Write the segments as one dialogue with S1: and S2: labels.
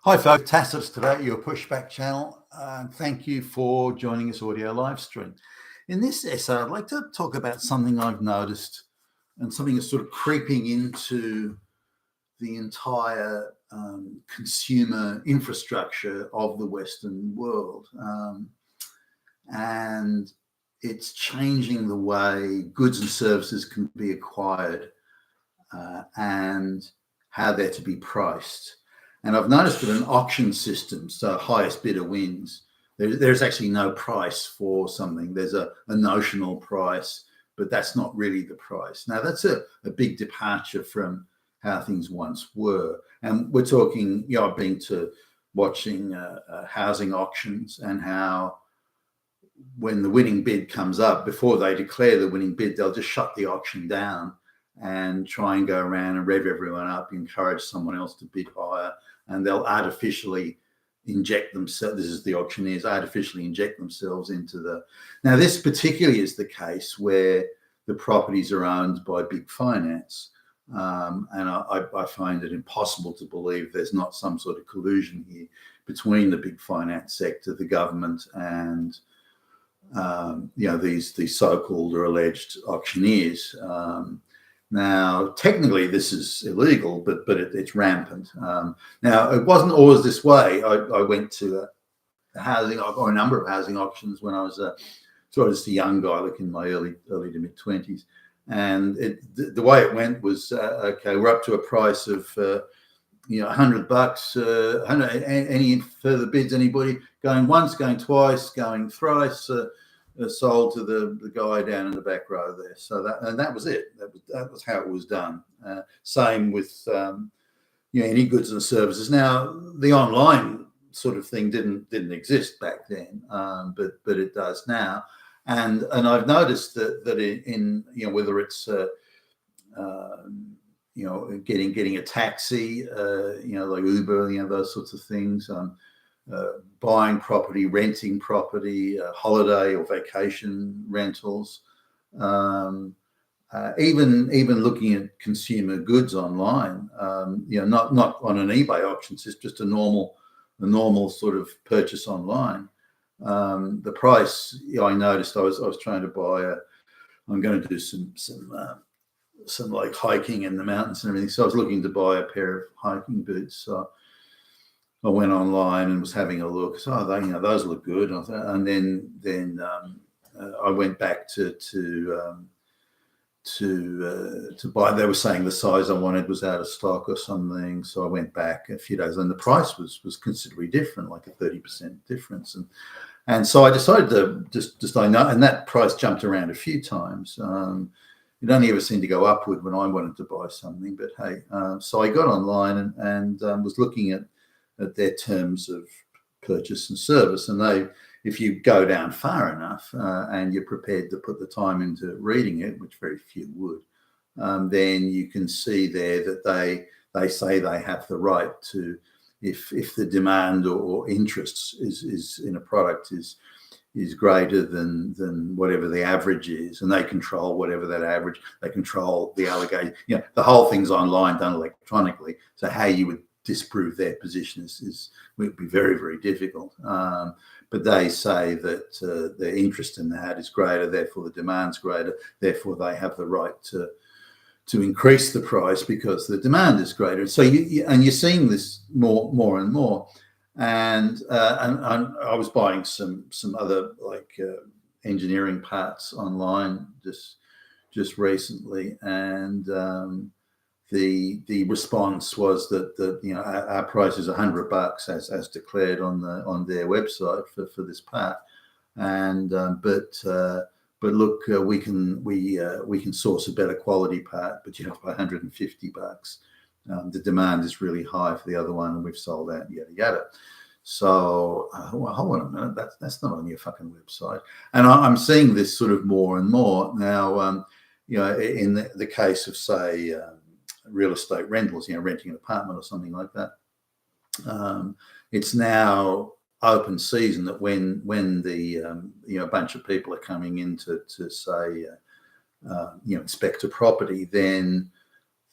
S1: Hi folks, Tacitus today, your pushback channel. Thank you for joining this audio live stream. In this essay, I'd like to talk about something I've noticed and something that's sort of creeping into the entire consumer infrastructure of the Western world. And it's changing the way goods and services can be acquired and how they're to be priced. And I've noticed that an auction system, so highest bidder wins, there's actually no price for something. There's a notional price, but that's not really the price. Now, that's a big departure from how things once were. And we're talking, I've been to watching housing auctions, and how when the winning bid comes up, before they declare the winning bid, they'll just shut the auction down and try and go around and rev everyone up, encourage someone else to bid higher, and they'll artificially inject themselves. This is the auctioneers artificially inject themselves into the. Now, this particularly is the case where the properties are owned by big finance, and I find it impossible to believe there's not some sort of collusion here between the big finance sector, the government, and these so-called or alleged auctioneers. Now, technically, this is illegal, but it's rampant. Now, it wasn't always this way. I went to a housing or a number of housing auctions when I was sort of just a young guy, like in my early to mid 20s. And the way it went was okay. We're up to a price of $100. Any further bids? Anybody? Going once, going twice, going thrice. Sold to the guy down in the back row there. So that was it. That was how it was done. Same with any goods and services. Now, the online sort of thing didn't exist back then, but it does now. And I've noticed that in whether it's getting a taxi, like Uber, those sorts of things. Buying property, renting property, holiday or vacation rentals, even looking at consumer goods online. Not on an eBay auction, it's just a normal sort of purchase online. The price, I noticed. I was trying to buy I'm going to do some like hiking in the mountains and everything. So I was looking to buy a pair of hiking boots. So I went online and was having a look. So those look good. And then I went back to buy. They were saying the size I wanted was out of stock or something. So I went back a few days, and the price was considerably different, like a 30% difference. And so I decided to just I know, and that price jumped around a few times. It only ever seemed to go upward when I wanted to buy something. But hey, so I got online and was looking at their terms of purchase and service. And if you go down far enough and you're prepared to put the time into reading it, which very few would, then you can see there that they say they have the right to, if the demand or interest is in a product is greater than whatever the average is, and they control whatever that average, they control the allegation. The whole thing's online, done electronically. So how you would disprove their position would be very, very difficult. But they say that their interest in that is greater, therefore the demand's greater, therefore they have the right to increase the price because the demand is greater. So you're seeing this more and more. And I was buying some other like engineering parts online just recently, and the response was that our price is $100 as declared on their website for this part, and but look, we can source a better quality part, but for $150. The demand is really high for the other one, and we've sold out, yada yada. So hold on a minute, that's not on your fucking website. And I'm seeing this sort of more and more now. In the case of, say, real estate rentals, renting an apartment or something like that, it's now open season that when the a bunch of people are coming in to say inspect a property, then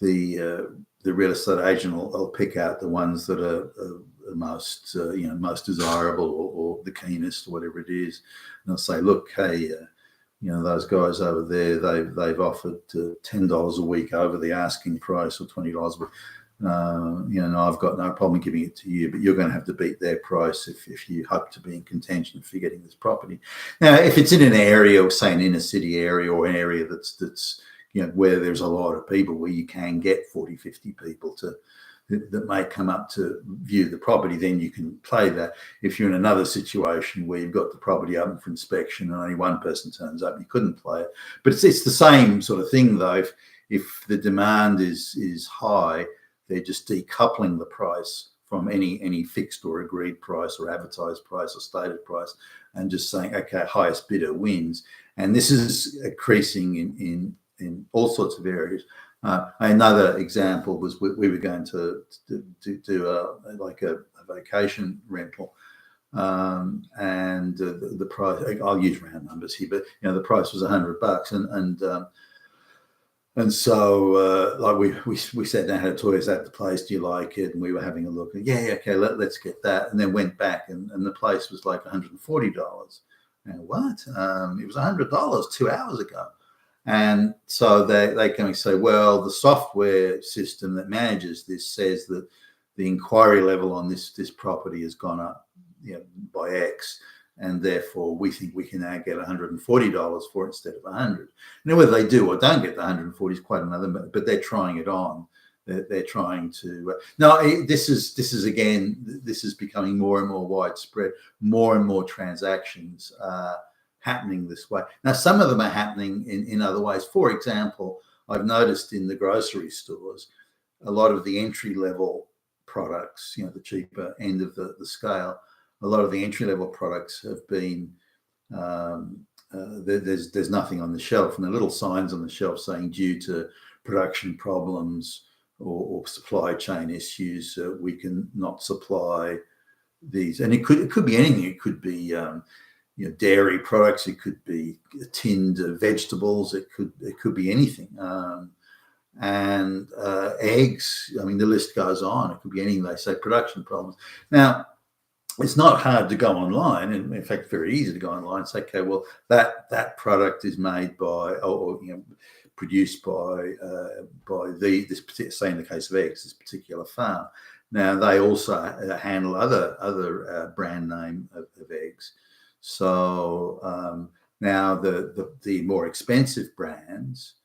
S1: the real estate agent will pick out the ones that are the most most desirable or the keenest or whatever it is. And I'll say, look, hey, those guys over there, they've offered $10 a week over the asking price or $20 a week. I've got no problem giving it to you, but you're going to have to beat their price if you hope to be in contention for getting this property. Now, if it's in an area, or say an inner city area, or an area that's where there's a lot of people, where you can get 40, 50 people that may come up to view the property, then you can play that. If you're in another situation where you've got the property open for inspection and only one person turns up, you couldn't play it. But it's the same sort of thing, though. If the demand is high, they're just decoupling the price from any fixed or agreed price or advertised price or stated price, and just saying, okay, highest bidder wins. And this is increasing in all sorts of areas. Another example was we were going to do a vacation rental, and the price, I'll use round numbers here, but the price was $100, and so we sat down, had a tour at the place. Do you like it? And we were having a look. And okay, let's get that. And then went back, and the place was like $140. And what? It was $100 2 hours ago. And so they can say, well, the software system that manages this says that the inquiry level on this property has gone up by X, and therefore we think we can now get $140 for it instead of $100. Now, whether they do or don't get the $140 is quite another, but they're trying it on. They're trying to. Now, this is becoming more and more widespread. More and more transactions happening this way. Now, some of them are happening in other ways. For example, I've noticed in the grocery stores, a lot of the entry-level products, the cheaper end of the scale, a lot of the entry-level products have been, there's nothing on the shelf, and the little signs on the shelf saying due to production problems or supply chain issues, we can not supply these. And it could be anything. It could be dairy products. It could be tinned vegetables. It could be anything. And eggs. I mean, the list goes on. It could be anything. They say production problems. Now, it's not hard to go online, and in fact, very easy to go online and say, okay, well, that product is made by or produced by this particular, say in the case of eggs, this particular farm. Now, they also handle other brand name of eggs. So now the more expensive brands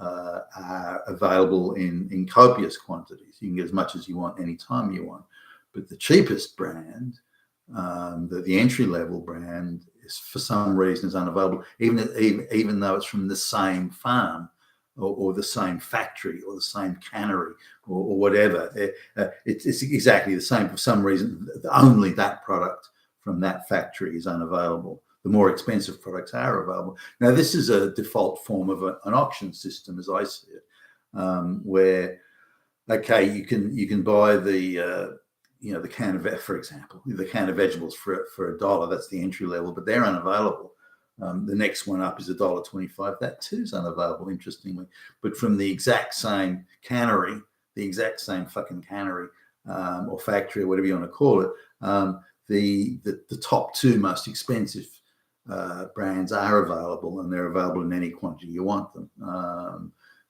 S1: are available in copious quantities. You can get as much as you want anytime you want. But the cheapest brand, the entry-level brand, is for some reason is unavailable, even though it's from the same farm or the same factory or the same cannery or whatever. It's exactly the same. For some reason, only that product from that factory is unavailable. The more expensive products are available. Now, this is a default form of an auction system, as I see it, where, okay, you can buy the the can of, for example, the can of vegetables for $1. That's the entry level, but they're unavailable. The next one up is $1.25. That too is unavailable, interestingly. But from the exact same cannery, the exact same fucking cannery or factory or whatever you want to call it, the top two most expensive brands are available, and they're available in any quantity you want them.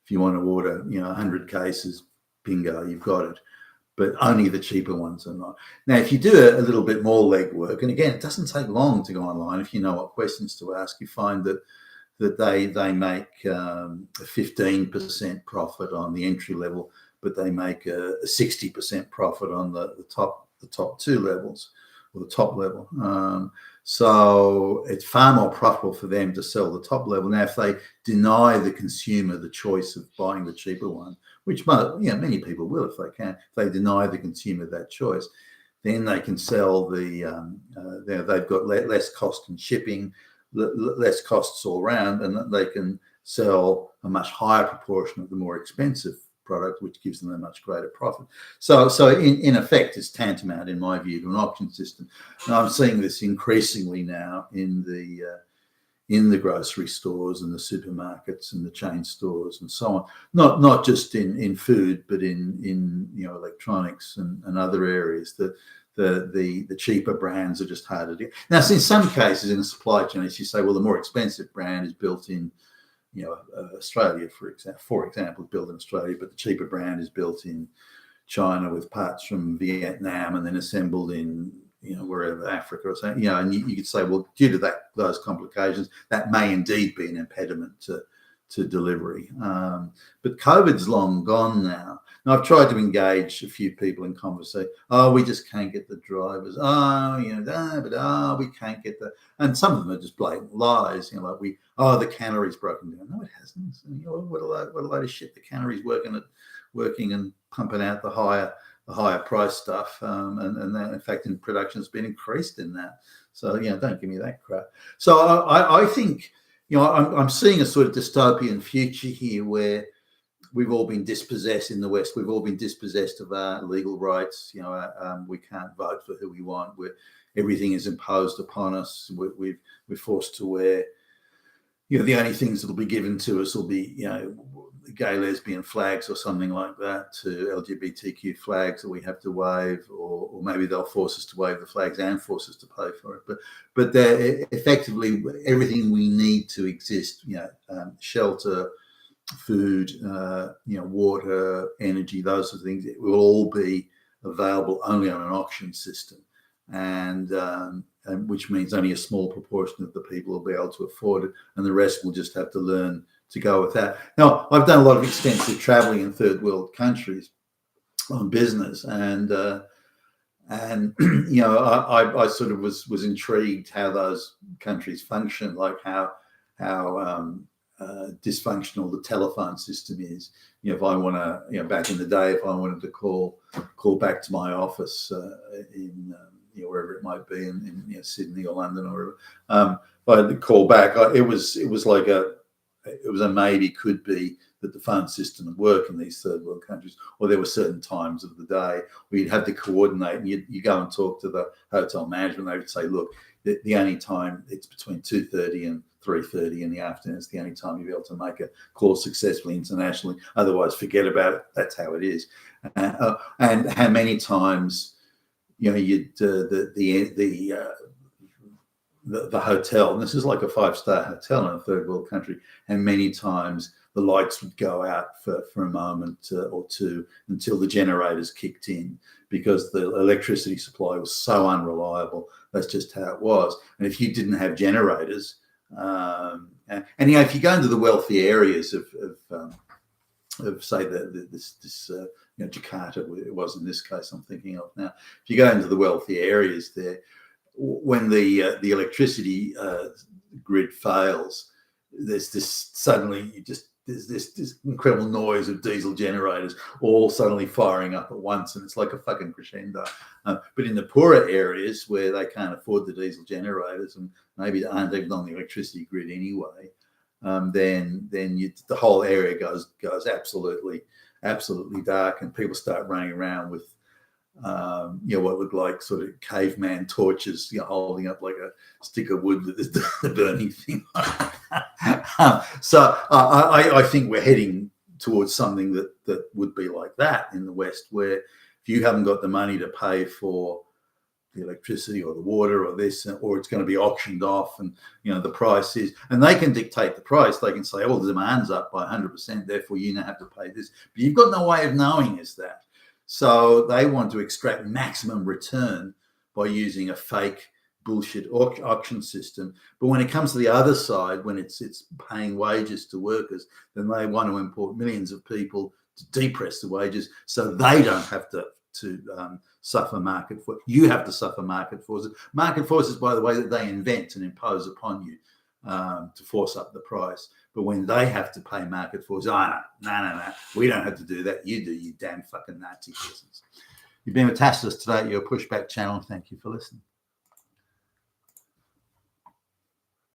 S1: If you want to order 100 cases, bingo, you've got it. But only the cheaper ones are not. Now, if you do a little bit more legwork, and again, it doesn't take long to go online. If you know what questions to ask, you find that they make a 15% profit on the entry level, but they make a 60% profit on the top two levels or the top level. So it's far more profitable for them to sell the top level. Now, if they deny the consumer the choice of buying the cheaper one, which many people will if they can, if they deny the consumer that choice, then they can sell they've got less cost in shipping, less costs all around, and they can sell a much higher proportion of the more expensive product, which gives them a much greater profit. So in effect, it's tantamount, in my view, to an auction system. And I'm seeing this increasingly now in the grocery stores and the supermarkets and the chain stores and so on. Not just in food, but in electronics and other areas. the cheaper brands are just harder to get. Now, so in some cases in the supply chain, as you say, well, the more expensive brand is built in, Australia, for example, is built in Australia, but the cheaper brand is built in China with parts from Vietnam and then assembled in, wherever, Africa or something, and you could say, well, due to those complications, that may indeed be an impediment to delivery. But COVID's long gone now. And I've tried to engage a few people in conversation. Oh, we just can't get the drivers. We can't get the, and some of them are just blatant lies. Like the cannery's broken down. No, it hasn't. What a load of shit. The cannery's working and pumping out the higher price stuff, and that, in fact, in production has been increased in that. So don't give me that crap. So I think I'm seeing a sort of dystopian future here where we've all been dispossessed in the West. We've all been dispossessed of our legal rights. We can't vote for who we want. Everything is imposed upon us. We're forced to wear. The only things that'll be given to us will be, gay, lesbian flags or something like that, to LGBTQ flags that we have to wave, or maybe they'll force us to wave the flags and force us to pay for it. But they're effectively everything we need to exist, shelter, food, water, energy, those sort of things, it will all be available only on an auction system. And which means only a small proportion of the people will be able to afford it, and the rest will just have to learn to go with that. Now, I've done a lot of extensive traveling in third world countries on business, and I sort of was intrigued how those countries function, like how dysfunctional the telephone system is. If I want to, back in the day, if I wanted to call back to my office in wherever it might be in Sydney or London or wherever, if I had to call back, it was a maybe, could be that the phone system would work in these third world countries, or there were certain times of the day where you'd have to coordinate, and you go and talk to the hotel management. They would say, look, the only time it's between 2:30 and 3:30 in the afternoon. It's the only time you'll be able to make a call successfully internationally. Otherwise, forget about it. That's how it is. And how many times, you'd the hotel, and this is like a 5-star hotel in a third world country, and many times the lights would go out for a moment or two until the generators kicked in, because the electricity supply was so unreliable. That's just how it was. And if you didn't have generators, if you go into the wealthy areas of say this Jakarta, it was in this case I'm thinking of now. If you go into the wealthy areas there, when the electricity grid fails, there's this incredible noise of diesel generators all suddenly firing up at once, and it's like a fucking crescendo. But in the poorer areas where they can't afford the diesel generators and maybe aren't even on the electricity grid anyway, then the whole area goes absolutely dark, and people start running around with what look like sort of caveman torches, holding up like a stick of wood with the burning thing. So I think we're heading towards something that would be like that in the West, where if you haven't got the money to pay for the electricity or the water or this, or it's going to be auctioned off, and the price is, and they can dictate the price. They can say, oh, the demand's up by 100%, therefore you now have to pay this, but you've got no way of knowing is that. So they want to extract maximum return by using a fake bullshit auction system. But when it comes to the other side, when it's paying wages to workers, then they want to import millions of people to depress the wages, so they don't have to suffer market forces. You have to suffer market forces. Market forces, by the way, that they invent and impose upon you to force up the price. But when they have to pay market forces, no, we don't have to do that. You do, you damn fucking Nazi peasants. You've been with Tacitus today at your Pushback channel. Thank you for listening.